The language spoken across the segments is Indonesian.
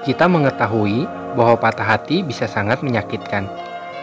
Kita mengetahui bahwa patah hati bisa sangat menyakitkan,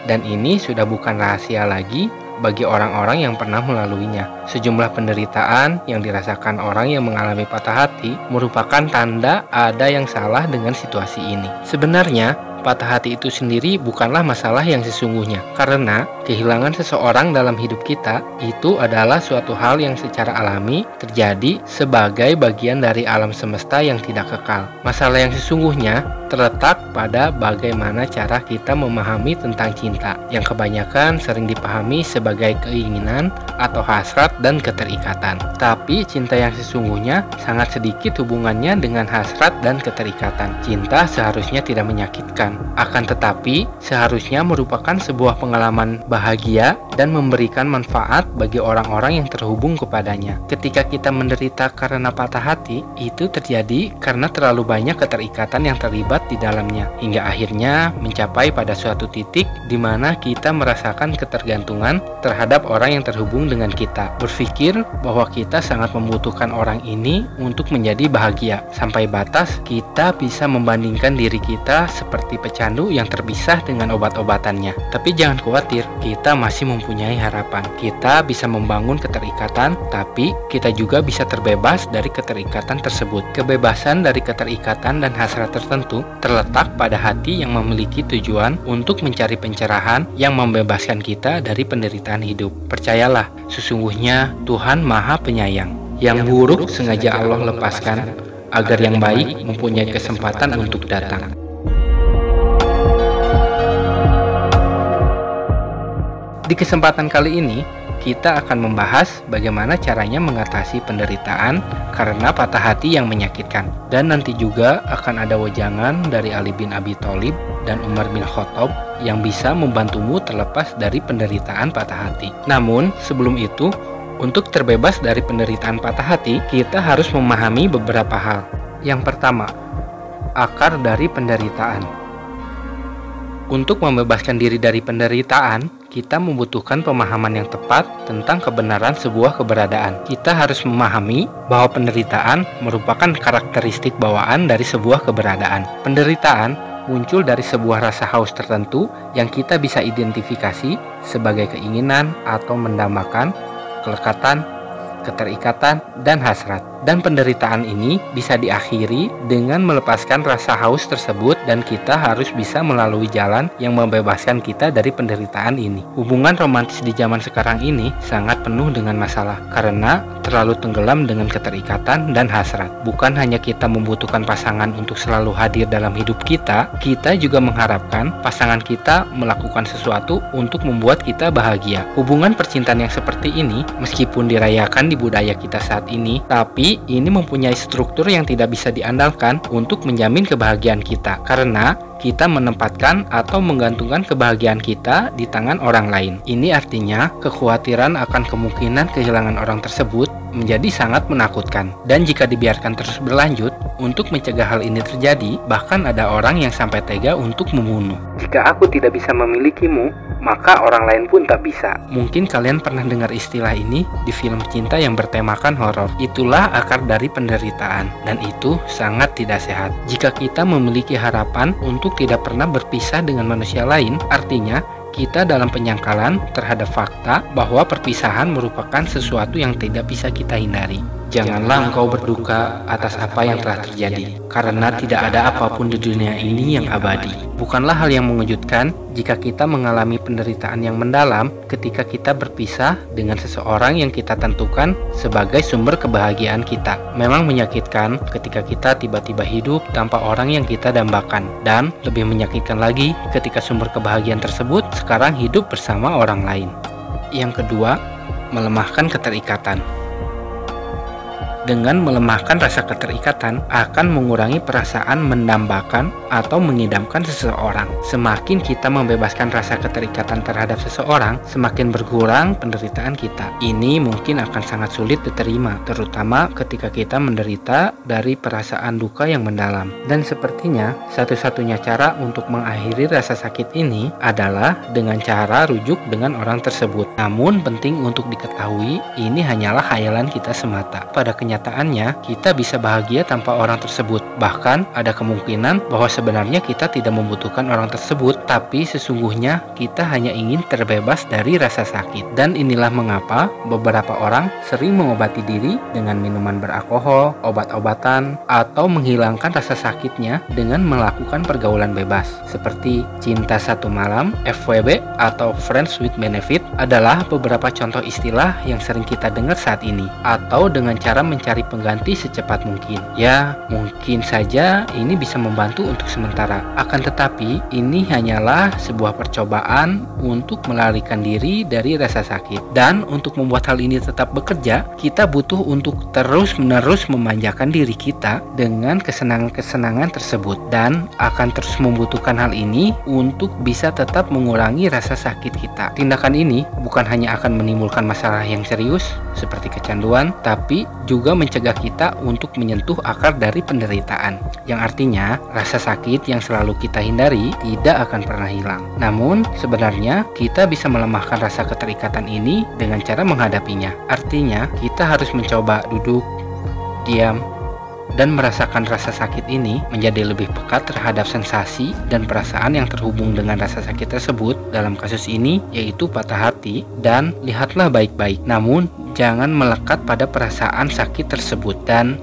dan ini sudah bukan rahasia lagi bagi orang-orang yang pernah melaluinya. Sejumlah penderitaan yang dirasakan orang yang mengalami patah hati merupakan tanda ada yang salah dengan situasi ini. Sebenarnya, patah hati itu sendiri bukanlah masalah yang sesungguhnya, karena kehilangan seseorang dalam hidup kita itu adalah suatu hal yang secara alami terjadi sebagai bagian dari alam semesta yang tidak kekal. Masalah yang sesungguhnya terletak pada bagaimana cara kita memahami tentang cinta, yang kebanyakan sering dipahami sebagai keinginan atau hasrat dan keterikatan. Tapi cinta yang sesungguhnya sangat sedikit hubungannya dengan hasrat dan keterikatan. Cinta seharusnya tidak menyakitkan, akan tetapi seharusnya merupakan sebuah pengalaman bahagia dan memberikan manfaat bagi orang-orang yang terhubung kepadanya. Ketika kita menderita karena patah hati, itu terjadi karena terlalu banyak keterikatan yang terlibat di dalamnya, hingga akhirnya mencapai pada suatu titik di mana kita merasakan ketergantungan terhadap orang yang terhubung dengan kita, berpikir bahwa kita sangat membutuhkan orang ini untuk menjadi bahagia, sampai batas kita bisa membandingkan diri kita seperti pecandu yang terpisah dengan obat-obatannya. Tapi jangan khawatir, kita masih mempunyai harapan. Kita bisa membangun keterikatan, tapi kita juga bisa terbebas dari keterikatan tersebut. Kebebasan dari keterikatan dan hasrat tertentu terletak pada hati yang memiliki tujuan untuk mencari pencerahan yang membebaskan kita dari penderitaan hidup. Percayalah, sesungguhnya Tuhan Maha Penyayang. Yang buruk sengaja Allah lepaskan agar yang baik mempunyai kesempatan untuk datang. Di kesempatan kali ini, kita akan membahas bagaimana caranya mengatasi penderitaan karena patah hati yang menyakitkan. Dan nanti juga akan ada wejangan dari Ali bin Abi Thalib dan Umar bin Khattab yang bisa membantumu terlepas dari penderitaan patah hati. Namun, sebelum itu, untuk terbebas dari penderitaan patah hati, kita harus memahami beberapa hal. Yang pertama, akar dari penderitaan. Untuk membebaskan diri dari penderitaan, kita membutuhkan pemahaman yang tepat tentang kebenaran sebuah keberadaan. Kita harus memahami bahwa penderitaan merupakan karakteristik bawaan dari sebuah keberadaan. Penderitaan muncul dari sebuah rasa haus tertentu yang kita bisa identifikasi sebagai keinginan atau mendambakan kelekatan, keterikatan, dan hasrat. Dan penderitaan ini bisa diakhiri dengan melepaskan rasa haus tersebut, dan kita harus bisa melalui jalan yang membebaskan kita dari penderitaan ini. Hubungan romantis di zaman sekarang ini sangat penuh dengan masalah karena terlalu tenggelam dengan keterikatan dan hasrat. Bukan hanya kita membutuhkan pasangan untuk selalu hadir dalam hidup kita, kita juga mengharapkan pasangan kita melakukan sesuatu untuk membuat kita bahagia. Hubungan percintaan yang seperti ini, meskipun dirayakan di budaya kita saat ini, tapi ini mempunyai struktur yang tidak bisa diandalkan untuk menjamin kebahagiaan kita, karena kita menempatkan atau menggantungkan kebahagiaan kita di tangan orang lain. Ini artinya kekhawatiran akan kemungkinan kehilangan orang tersebut menjadi sangat menakutkan. Dan jika dibiarkan terus berlanjut, untuk mencegah hal ini terjadi, bahkan ada orang yang sampai tega untuk membunuh. Jika aku tidak bisa memilikimu, maka orang lain pun tak bisa. Mungkin kalian pernah dengar istilah ini di film cinta yang bertemakan horor. Itulah akar dari penderitaan, dan itu sangat tidak sehat. Jika kita memiliki harapan untuk tidak pernah berpisah dengan manusia lain, artinya kita dalam penyangkalan terhadap fakta bahwa perpisahan merupakan sesuatu yang tidak bisa kita hindari. Janganlah engkau berduka atas apa yang telah terjadi, karena tidak ada apapun di dunia ini yang abadi. Bukanlah hal yang mengejutkan jika kita mengalami penderitaan yang mendalam ketika kita berpisah dengan seseorang yang kita tentukan sebagai sumber kebahagiaan kita. Memang menyakitkan ketika kita tiba-tiba hidup tanpa orang yang kita dambakan, dan lebih menyakitkan lagi ketika sumber kebahagiaan tersebut sekarang hidup bersama orang lain. Yang kedua, melemahkan keterikatan. Dengan melemahkan rasa keterikatan akan mengurangi perasaan mendambakan atau mengidamkan seseorang. Semakin kita membebaskan rasa keterikatan terhadap seseorang, semakin berkurang penderitaan kita. Ini mungkin akan sangat sulit diterima, terutama ketika kita menderita dari perasaan duka yang mendalam. Dan sepertinya satu-satunya cara untuk mengakhiri rasa sakit ini adalah dengan cara rujuk dengan orang tersebut. Namun penting untuk diketahui, ini hanyalah khayalan kita semata. Pada kenyataannya kenyataannya kita bisa bahagia tanpa orang tersebut. Bahkan ada kemungkinan bahwa sebenarnya kita tidak membutuhkan orang tersebut, tapi sesungguhnya kita hanya ingin terbebas dari rasa sakit. Dan inilah mengapa beberapa orang sering mengobati diri dengan minuman beralkohol, obat-obatan, atau menghilangkan rasa sakitnya dengan melakukan pergaulan bebas seperti cinta satu malam, FWB, atau Friends with Benefit adalah beberapa contoh istilah yang sering kita dengar saat ini, atau dengan cara mencari pengganti secepat mungkin. Ya, mungkin saja ini bisa membantu untuk sementara. Akan tetapi, ini hanyalah sebuah percobaan untuk melarikan diri dari rasa sakit. Dan untuk membuat hal ini tetap bekerja, kita butuh untuk terus-menerus memanjakan diri kita dengan kesenangan-kesenangan tersebut, dan akan terus membutuhkan hal ini untuk bisa tetap mengurangi rasa sakit kita. Tindakan ini bukan hanya akan menimbulkan masalah yang serius seperti kecanduan, tapi juga mencegah kita untuk menyentuh akar dari penderitaan, yang artinya rasa sakit yang selalu kita hindari tidak akan pernah hilang. Namun sebenarnya kita bisa melemahkan rasa keterikatan ini dengan cara menghadapinya. Artinya kita harus mencoba duduk, diam, dan merasakan rasa sakit ini, menjadi lebih pekat terhadap sensasi dan perasaan yang terhubung dengan rasa sakit tersebut, dalam kasus ini yaitu patah hati, dan lihatlah baik-baik. Namun jangan melekat pada perasaan sakit tersebut, dan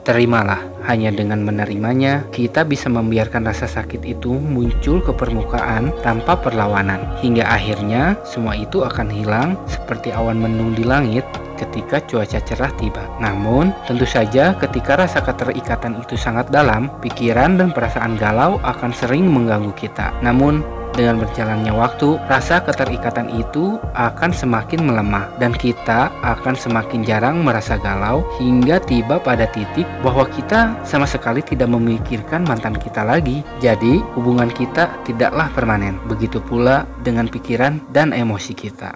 terimalah. Hanya dengan menerimanya, kita bisa membiarkan rasa sakit itu muncul ke permukaan tanpa perlawanan, hingga akhirnya semua itu akan hilang seperti awan mendung di langit ketika cuaca cerah tiba. Namun, tentu saja ketika rasa keterikatan itu sangat dalam, pikiran dan perasaan galau akan sering mengganggu kita. Namun, dengan berjalannya waktu, rasa keterikatan itu akan semakin melemah dan kita akan semakin jarang merasa galau hingga tiba pada titik bahwa kita sama sekali tidak memikirkan mantan kita lagi. Jadi, hubungan kita tidaklah permanen. Begitu pula dengan pikiran dan emosi kita.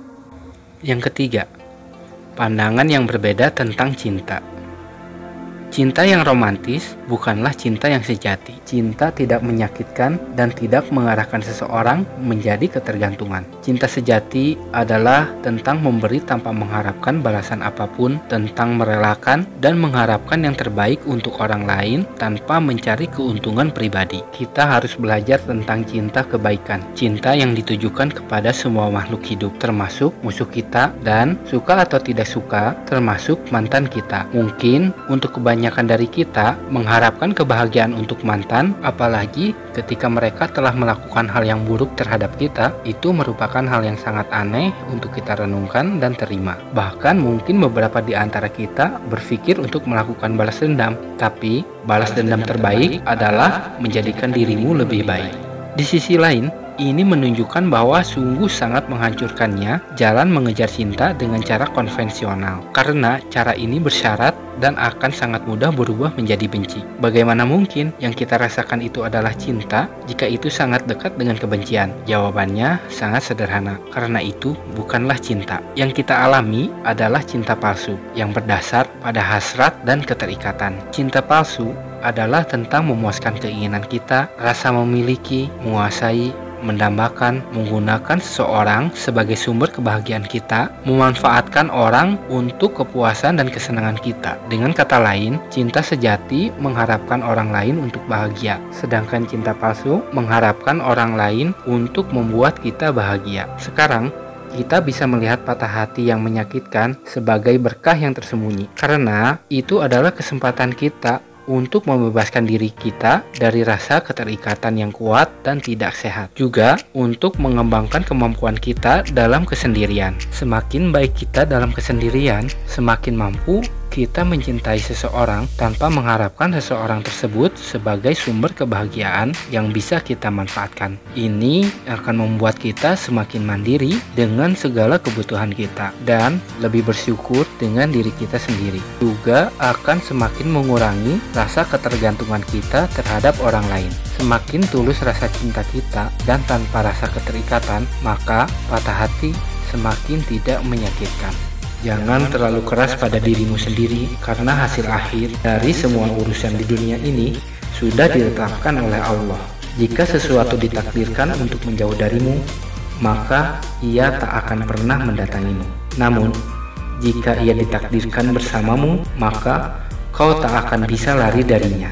Yang ketiga, pandangan yang berbeda tentang cinta. Cinta yang romantis bukanlah cinta yang sejati. Cinta tidak menyakitkan dan tidak mengarahkan seseorang menjadi ketergantungan. Cinta sejati adalah tentang memberi tanpa mengharapkan balasan apapun, tentang merelakan dan mengharapkan yang terbaik untuk orang lain tanpa mencari keuntungan pribadi. Kita harus belajar tentang cinta kebaikan, cinta yang ditujukan kepada semua makhluk hidup, termasuk musuh kita, dan suka atau tidak suka, termasuk mantan kita. Mungkin untuk kebanyakan dari kita mengharapkan kebahagiaan untuk mantan, apalagi ketika mereka telah melakukan hal yang buruk terhadap kita, itu merupakan hal yang sangat aneh untuk kita renungkan dan terima. Bahkan mungkin beberapa di antara kita berpikir untuk melakukan balas dendam, tapi balas dendam terbaik adalah menjadikan dirimu lebih baik. Di sisi lain, ini menunjukkan bahwa sungguh sangat menghancurkannya jalan mengejar cinta dengan cara konvensional, karena cara ini bersyarat dan akan sangat mudah berubah menjadi benci. Bagaimana mungkin yang kita rasakan itu adalah cinta jika itu sangat dekat dengan kebencian? Jawabannya sangat sederhana, karena itu bukanlah cinta. Yang kita alami adalah cinta palsu yang berdasar pada hasrat dan keterikatan. Cinta palsu adalah tentang memuaskan keinginan kita, rasa memiliki, menguasai, mendambakan, menggunakan seseorang sebagai sumber kebahagiaan kita, memanfaatkan orang untuk kepuasan dan kesenangan kita. Dengan kata lain, cinta sejati mengharapkan orang lain untuk bahagia, sedangkan cinta palsu mengharapkan orang lain untuk membuat kita bahagia. Sekarang, kita bisa melihat patah hati yang menyakitkan sebagai berkah yang tersembunyi, karena itu adalah kesempatan kita untuk membebaskan diri kita dari rasa keterikatan yang kuat dan tidak sehat. Juga untuk mengembangkan kemampuan kita dalam kesendirian. Semakin baik kita dalam kesendirian, semakin mampu kita mencintai seseorang tanpa mengharapkan seseorang tersebut sebagai sumber kebahagiaan yang bisa kita manfaatkan. Ini akan membuat kita semakin mandiri dengan segala kebutuhan kita dan lebih bersyukur dengan diri kita sendiri. Juga akan semakin mengurangi rasa ketergantungan kita terhadap orang lain. Semakin tulus rasa cinta kita dan tanpa rasa keterikatan, maka patah hati semakin tidak menyakitkan. Jangan terlalu keras pada dirimu sendiri, karena hasil akhir dari semua urusan di dunia ini sudah ditetapkan oleh Allah. Jika sesuatu ditakdirkan untuk menjauh darimu, maka ia tak akan pernah mendatangimu. Namun, jika ia ditakdirkan bersamamu, maka kau tak akan bisa lari darinya.